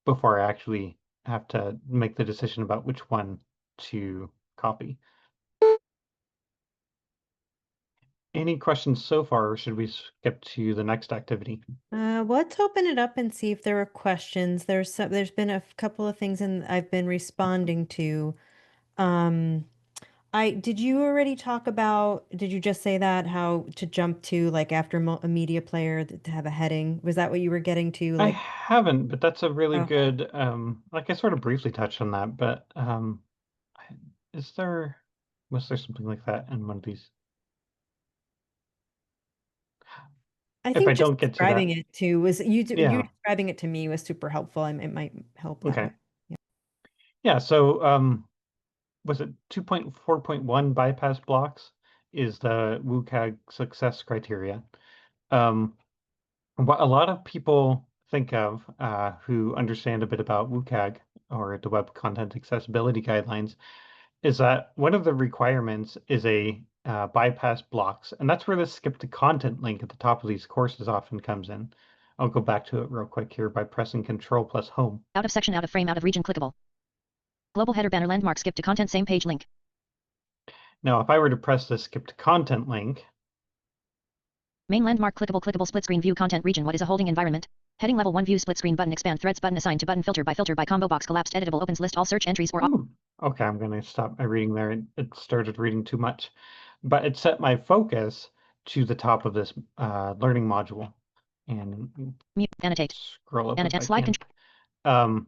before I actually have to make the decision about which one to copy. Any questions so far, or should we skip to the next activity? Let's open it up and see if there are questions. There's been a couple of things I've been responding to. Did you already talk about, did you just say that, how to jump to like after a media player to have a heading? Was that what you were getting to? I Like, haven't, but that's a really okay. good, like I sort of briefly touched on that, but was there something like that in one of these? I If I think just don't get to describing that, it to was you yeah, describing it to me was super helpful. It might help that okay. way. Yeah. Yeah, so was it 2.4.1 bypass blocks is the WCAG success criteria. What a lot of people think of who understand a bit about WCAG or the Web Content Accessibility Guidelines is that one of the requirements is a bypass blocks, and that's where the skip to content link at the top of these courses often comes in. I'll go back to it real quick here by pressing Control plus Home. Out of section, out of frame, out of region clickable. Global header banner landmark skip to content same page link. Now, if I were to press the skip to content link, Main landmark clickable split screen view content region. What is a holding environment? Heading level 1 view split screen button expand threads button assigned to button filter by combo box collapsed editable opens list all search entries or okay, I'm going to stop my reading there. It started reading too much, but it set my focus to the top of this learning module. And mute annotate scroll up if I slide can.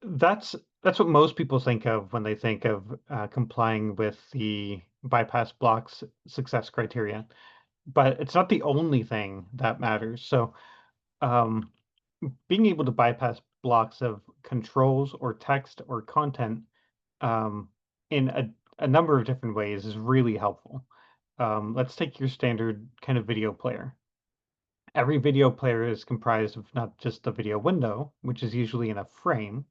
That's what most people think of when they think of complying with the bypass blocks success criteria, but it's not the only thing that matters. So being able to bypass blocks of controls or text or content in a number of different ways is really helpful. Let's take your standard kind of video player. Every video player is comprised of not just the video window, which is usually in a frame,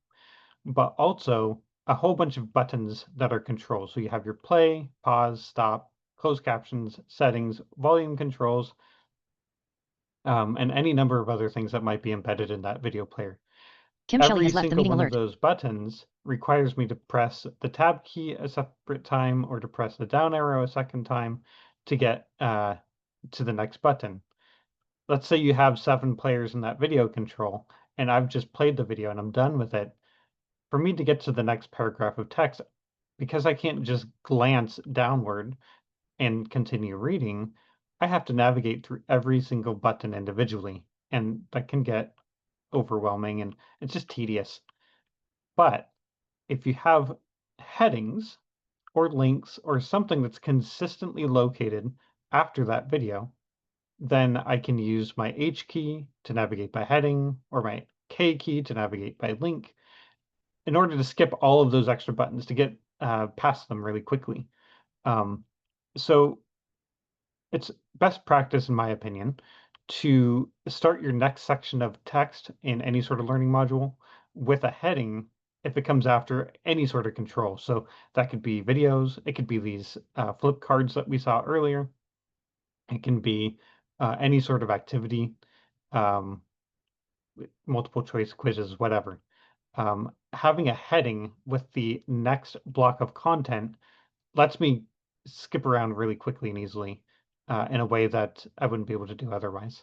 but also a whole bunch of buttons that are controls. So you have your play, pause, stop, closed captions, settings, volume controls, and any number of other things that might be embedded in that video player. Kim Shelley Every has left the single meeting one alert. of those buttons requires me to press the tab key a separate time or to press the down arrow a second time to get to the next button. Let's say you have 7 players in that video control, and I've just played the video and I'm done with it. For me to get to the next paragraph of text, because I can't just glance downward and continue reading, I have to navigate through every single button individually, and that can get overwhelming and it's just tedious. But if you have headings or links or something that's consistently located after that video, then I can use my H key to navigate by heading or my K key to navigate by link in order to skip all of those extra buttons to get past them really quickly. So it's best practice, in my opinion, to start your next section of text in any sort of learning module with a heading if it comes after any sort of control. So that could be videos, it could be these flip cards that we saw earlier, it can be any sort of activity, um, multiple choice quizzes, whatever. Having a heading with the next block of content lets me skip around really quickly and easily in a way that I wouldn't be able to do otherwise.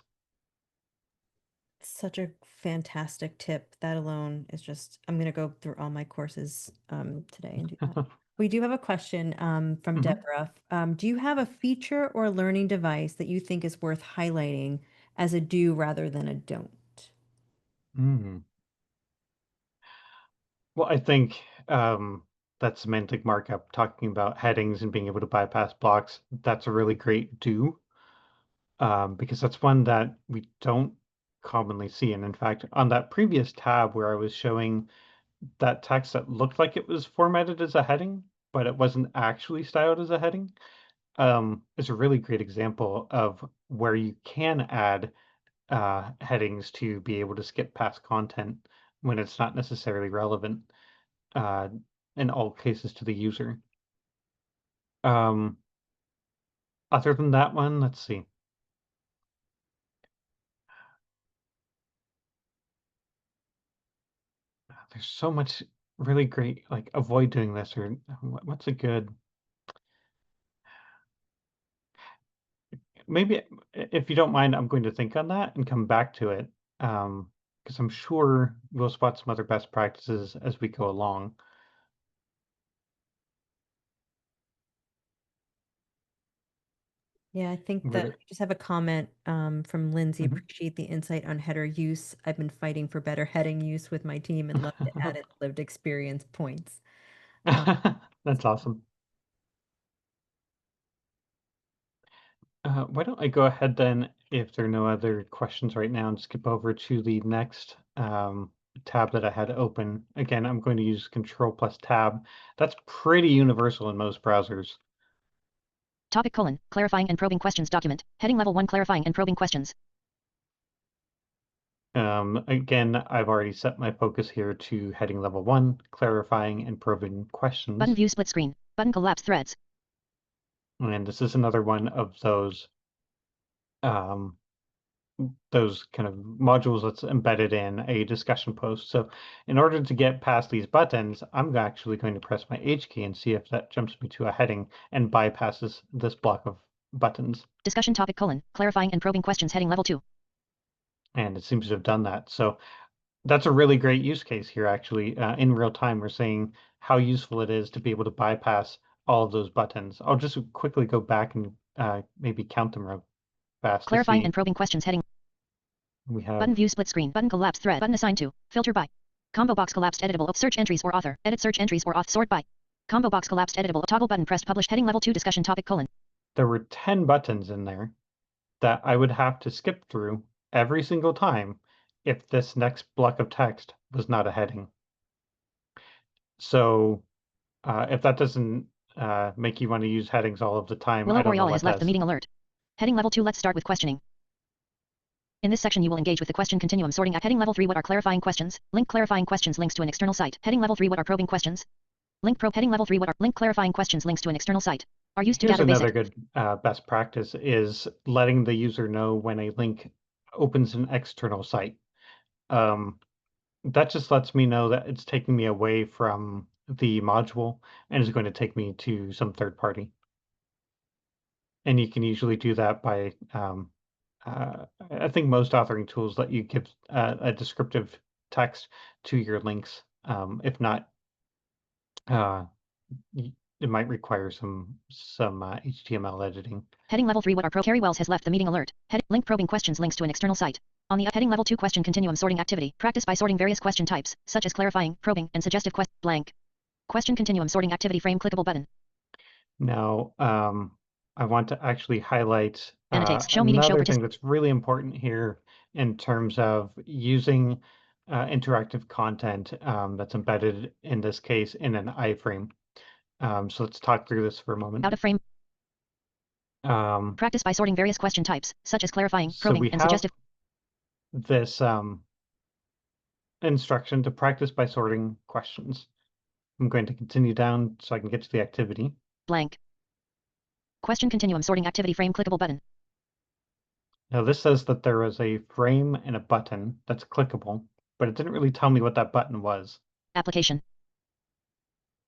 Such a fantastic tip. That alone is just, I'm going to go through all my courses today and do that. We do have a question from Deborah. Do you have a feature or learning device that you think is worth highlighting as a do rather than a don't? Well, I think that semantic markup, talking about headings and being able to bypass blocks, that's a really great do, because that's one that we don't commonly see. And in fact, on that previous tab where I was showing that text that looked like it was formatted as a heading, but it wasn't actually styled as a heading, is a really great example of where you can add headings to be able to skip past content when it's not necessarily relevant uh, in all cases to the user. Other than that one, let's see. There's so much really great, like avoid doing this or what's a good, maybe if you don't mind, I'm going to think on that and come back to it. Because I'm sure we'll spot some other best practices as we go along. Yeah, I think that Where we just have a comment from Lindsay. Mhm. Appreciate the insight on header use. I've been fighting for better heading use with my team and love to add in lived experience points. That's awesome. Why don't I go ahead then, if there are no other questions right now, and skip over to the next tab that I had open. Again, I'm going to use Control plus Tab. That's pretty universal in most browsers. Topic: clarifying and probing questions document. Heading level 1 clarifying and probing questions. Again, I've already set my focus here to heading level 1, clarifying and probing questions. Button view split screen. Button collapse threads. And this is another one of those those kind of modules that's embedded in a discussion post. So in order to get past these buttons, I'm actually going to press my H key and see if that jumps me to a heading and bypasses this block of buttons. Discussion topic: clarifying and probing questions, heading level 2. And it seems to have done that. So that's a really great use case here, actually. In real time, we're seeing how useful it is to be able to bypass all of those buttons. I'll just quickly go back and maybe count them real fast. Clarifying and probing questions, heading. We have button view split screen, button collapse thread, button assigned to, filter by. Combo box collapsed editable, search entries or author, edit search entries or auth, sort by. Combo box collapsed editable, toggle button pressed, publish, heading level 2, discussion topic: There were 10 buttons in there that I would have to skip through every single time if this next block of text was not a heading. So if that doesn't make you want to use headings all of the time, Willow I don't know Boreal what has left does. the meeting alert. Heading level 2, let's start with questioning. In this section you will engage with the question continuum sorting. Heading level 3, what are clarifying questions? Link clarifying questions links to an external site. Heading level 3, what are probing questions? Link probe. Heading level 3, what are link clarifying questions links to an external site. Are used to Here's gather another basic. good best practice is letting the user know when a link opens an external site. That just lets me know that it's taking me away from the module and is going to take me to some third party. And you can usually do that by, I think most authoring tools let you give a descriptive text to your links. If not, it might require some HTML editing. Heading level 3, what are Carrie Wells has left the meeting alert. Link probing questions links to an external site. On the heading level 2 question continuum sorting activity. Practice by sorting various question types, such as clarifying, probing, and suggestive blank. Question continuum sorting activity frame clickable button. Now, I want to actually highlight Annotates. Show meeting, show another thing that's really important here in terms of using interactive content that's embedded, in this case, in an iframe. So let's talk through this for a moment. Out of frame. Practice by sorting various question types, such as clarifying, probing, and suggestive. This instruction to practice by sorting questions. I'm going to continue down so I can get to the activity. Blank. Question continuum sorting activity frame clickable button. Now this says that there is a frame and a button that's clickable, but it didn't really tell me what that button was. Application.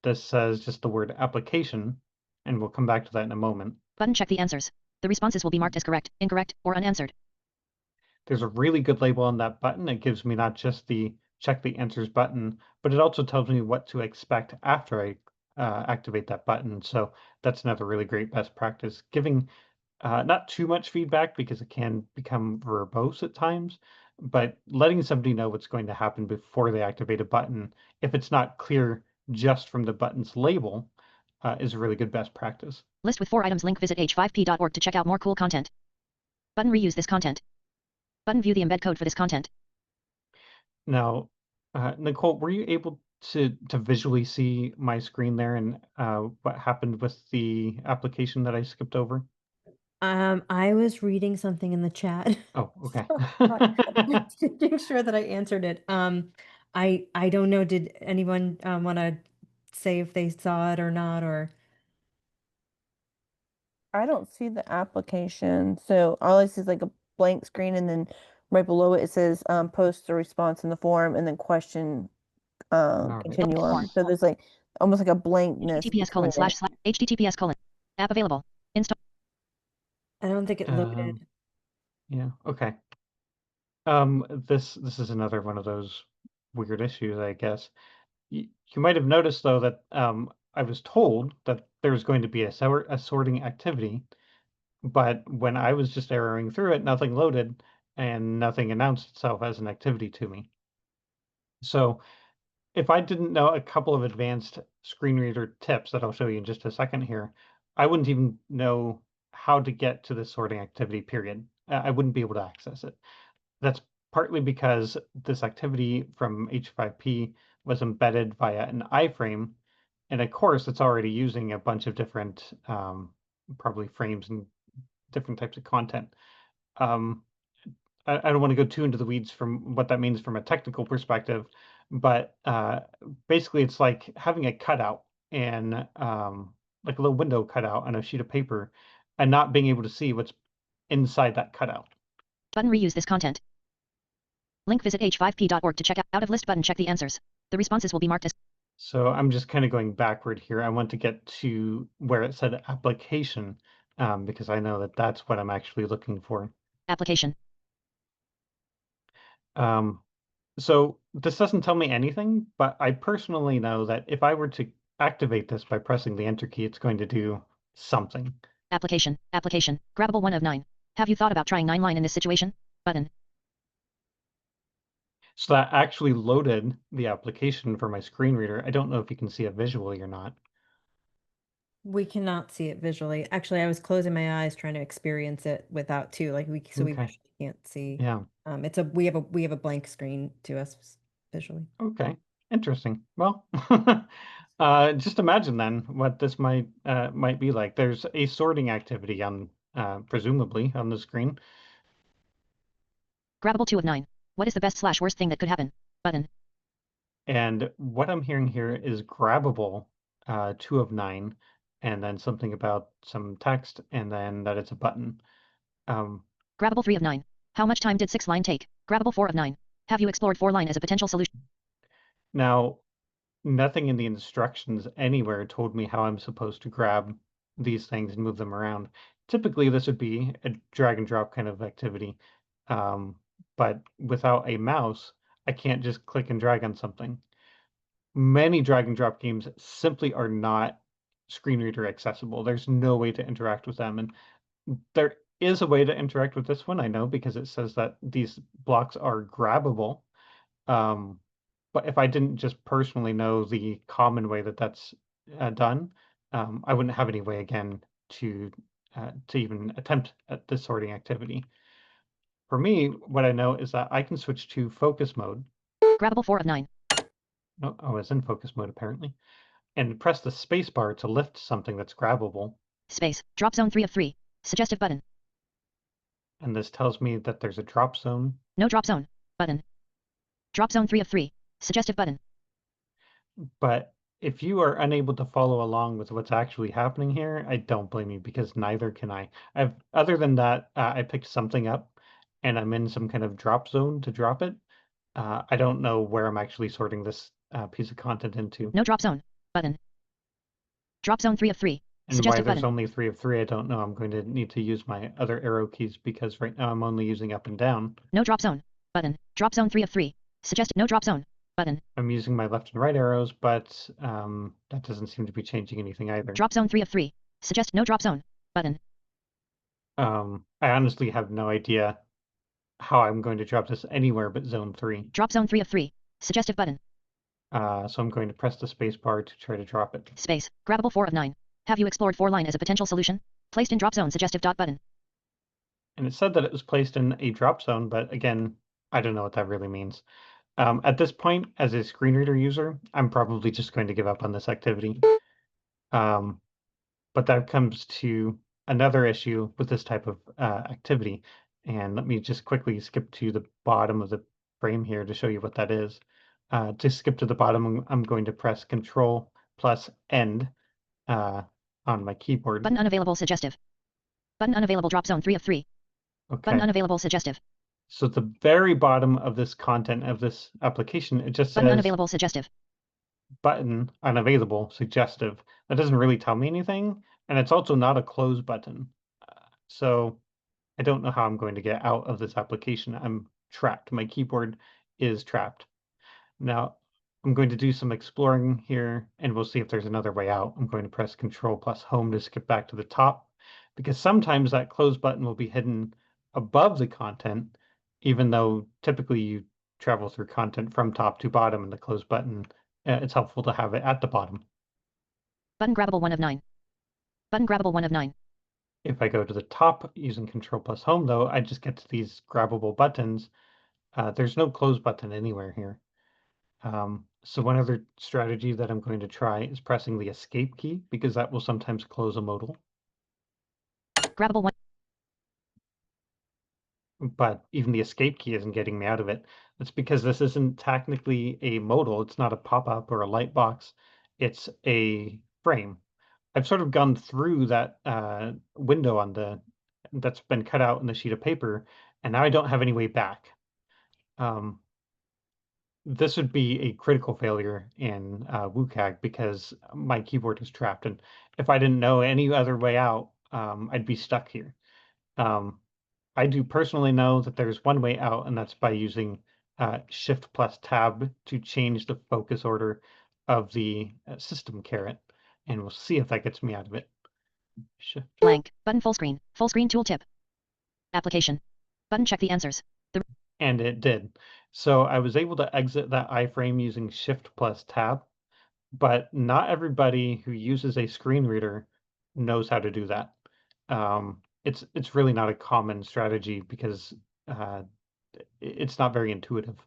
This says just the word application, and we'll come back to that in a moment. Button check the answers. The responses will be marked as correct, incorrect, or unanswered. There's a really good label on that button. It gives me not just the check the answers button, but it also tells me what to expect after I activate that button. So that's another really great best practice. Giving not too much feedback because it can become verbose at times, but letting somebody know what's going to happen before they activate a button, if it's not clear just from the button's label, is a really good best practice. List with 4 items. Link visit h5p.org to check out more cool content. Button reuse this content. Button view the embed code for this content. Now, Nicole, were you able to visually see my screen there and what happened with the application that I skipped over? I was reading something in the chat. Oh, okay. Making sure that I answered it. I don't know. Did anyone want to say if they saw it or not, or? I don't see the application. So all I see is like a blank screen, and then right below it, it says post a response in the form, and then question right. continuum. So there's like almost like a blankness. https://https: app available. Install. I don't think it loaded. Yeah, okay. This is another one of those weird issues, I guess. You might have noticed, though, that I was told that there's going to be a sorting activity, but when I was just erroring through it, nothing loaded and nothing announced itself as an activity to me. So if I didn't know a couple of advanced screen reader tips that I'll show you in just a second here, I wouldn't even know how to get to the sorting activity, period. I wouldn't be able to access it. That's partly because this activity from H5P was embedded via an iframe, and of course, it's already using a bunch of different probably frames and different types of content. I don't want to go too into the weeds from what that means from a technical perspective, but basically it's like having a cutout and like a little window cutout on a sheet of paper and not being able to see what's inside that cutout. Button reuse this content. Link visit h5p.org to check out of list button. Check the answers. The responses will be marked as. So I'm just kind of going backward here. I want to get to where it said application, because I know that that's what I'm actually looking for. Application. So this doesn't tell me anything, but I personally know that if I were to activate this by pressing the enter key, it's going to do something. Application. Application. Grabbable 1 of 9. Have you thought about trying 9 line in this situation? Button. So that actually loaded the application for my screen reader. I don't know if you can see it visually or not. We cannot see it visually. Actually, I was closing my eyes trying to experience it without too. Like we Okay. visually can't see. Yeah. We have a blank screen to us visually. Okay. Interesting. Well, just imagine then what this might be like. There's a sorting activity on presumably on the screen. Grabbable 2 of 9. What is the best / worst thing that could happen? Button. And what I'm hearing here is grabbable 2 of 9, and then something about some text, and then that it's a button. Grabbable 3 of 9. How much time did 6 line take? Grabbable 4 of 9. Have you explored 4 line as a potential solution? Now, nothing in the instructions anywhere told me how I'm supposed to grab these things and move them around. Typically, this would be a drag and drop kind of activity, but without a mouse, I can't just click and drag on something. Many drag and drop games simply are not screen reader accessible. There's no way to interact with them. And there is a way to interact with this one, I know, because it says that these blocks are grabbable. But if I didn't just personally know the common way that that's done, I wouldn't have any way again to even attempt at this sorting activity. For me, what I know is that I can switch to focus mode. Grabbable 4 of 9. Oh, I was in focus mode apparently. And press the space bar to lift something that's grabbable. Space. Drop zone 3 of 3. Suggestive button. And this tells me that there's a drop zone. No drop zone. Button. Drop zone 3 of 3. Suggestive button. But if you are unable to follow along with what's actually happening here, I don't blame you, because neither can I. Other than that, I picked something up and I'm in some kind of drop zone to drop it. I don't know where I'm actually sorting this piece of content into. No drop zone. Button. Drop zone 3 of 3. And why Suggestive there's button. only 3 of 3, I don't know. I'm going to need to use my other arrow keys because right now I'm only using up and down. No drop zone. Button. Drop zone 3 of 3. Suggest no drop zone. Button. I'm using my left and right arrows, but that doesn't seem to be changing anything either. Drop zone 3 of 3. Suggest no drop zone. Button. I honestly have no idea how I'm going to drop this anywhere but zone 3. Drop zone 3 of 3. Suggestive button. So I'm going to press the space bar to try to drop it. Space. Grabbable 4 of 9. Have you explored 4 line as a potential solution? Placed in drop zone suggestive dot button. And it said that it was placed in a drop zone, but again, I don't know what that really means. At this point, as a screen reader user, I'm probably just going to give up on this activity. But that comes to another issue with this type of activity. And let me just quickly skip to the bottom of the frame here to show you what that is. To skip to the bottom, I'm going to press Control plus End on my keyboard. Button unavailable suggestive. Button unavailable drop zone 3 of 3. Okay. Button unavailable suggestive. So at the very bottom of this content of this application, it just Button says unavailable suggestive. button unavailable suggestive. That doesn't really tell me anything, and it's also not a close button. So I don't know how I'm going to get out of this application. I'm trapped. My keyboard is trapped. Now I'm going to do some exploring here and we'll see if there's another way out. I'm going to press Control plus Home to skip back to the top, because sometimes that close button will be hidden above the content, even though typically you travel through content from top to bottom, and the close button, it's helpful to have it at the bottom. Button grabbable 1 of 9. Button grabbable 1 of 9. If I go to the top using Control plus Home, though, I just get to these grabbable buttons. There's no close button anywhere here. So one other strategy that I'm going to try is pressing the Escape key, because that will sometimes close a modal. Grabbable 1. But even the Escape key isn't getting me out of it. That's because this isn't technically a modal. It's not a pop-up or a light box. It's a frame. I've sort of gone through that window on that's been cut out in the sheet of paper, and now I don't have any way back. This would be a critical failure in WCAG because my keyboard is trapped, and if I didn't know any other way out, I'd be stuck here. I do personally know that there's one way out, and that's by using Shift plus Tab to change the focus order of the system caret, and we'll see if that gets me out of it. Shift. Blank. Button full screen. Full screen tooltip. Application. Button check the answers. And it did. So I was able to exit that iframe using Shift plus Tab, but not everybody who uses a screen reader knows how to do that. It's really not a common strategy because it's not very intuitive.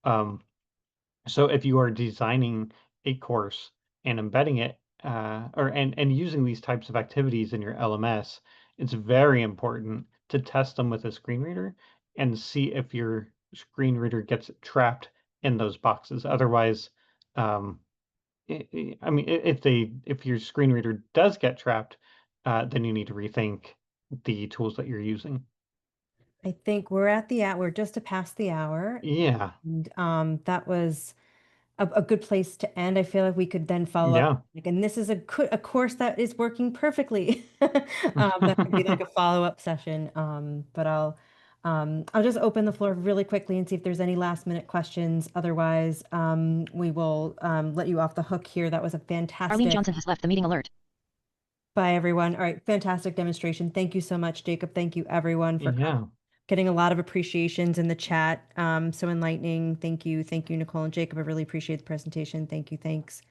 So if you are designing a course and embedding it, and using these types of activities in your LMS, it's very important to test them with a screen reader and see if your screen reader gets trapped in those boxes. Otherwise, I mean, if your screen reader does get trapped, then you need to rethink the tools that you're using. I think we're at the hour, we're just to pass the hour. Yeah. And that was a good place to end. I feel like we could then follow Yeah. up. And this is a course that is working perfectly. That could be like a follow-up session. But I'll just open the floor really quickly and see if there's any last minute questions. Otherwise, we will let you off the hook here. That was a fantastic. Arlene Johnson has left the meeting alert. Bye, everyone. All right, fantastic demonstration. Thank you so much, Jacob. Thank you, everyone, for getting a lot of appreciations in the chat. So enlightening. Thank you. Thank you, Nicole and Jacob. I really appreciate the presentation. Thank you. Thanks.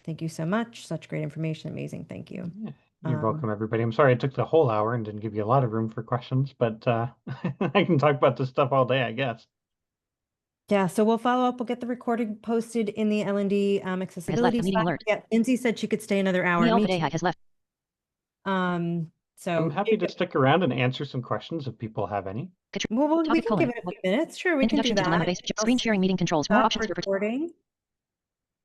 Thank you so much. Such great information. Amazing. Thank you. Yeah. You're welcome, everybody. I'm sorry I took the whole hour and didn't give you a lot of room for questions, but I can talk about this stuff all day, I guess. Yeah, so we'll follow up. We'll get the recording posted in the L&D accessibility the meeting site. alert. Yeah, Lindsay said she could stay another hour. Neil Me too. has left. So I'm happy to stick around and answer some questions if people have any. we can give it a few minutes. Sure, we can do Introduction to that. dilemma-based screen sharing meeting controls. More options for recording.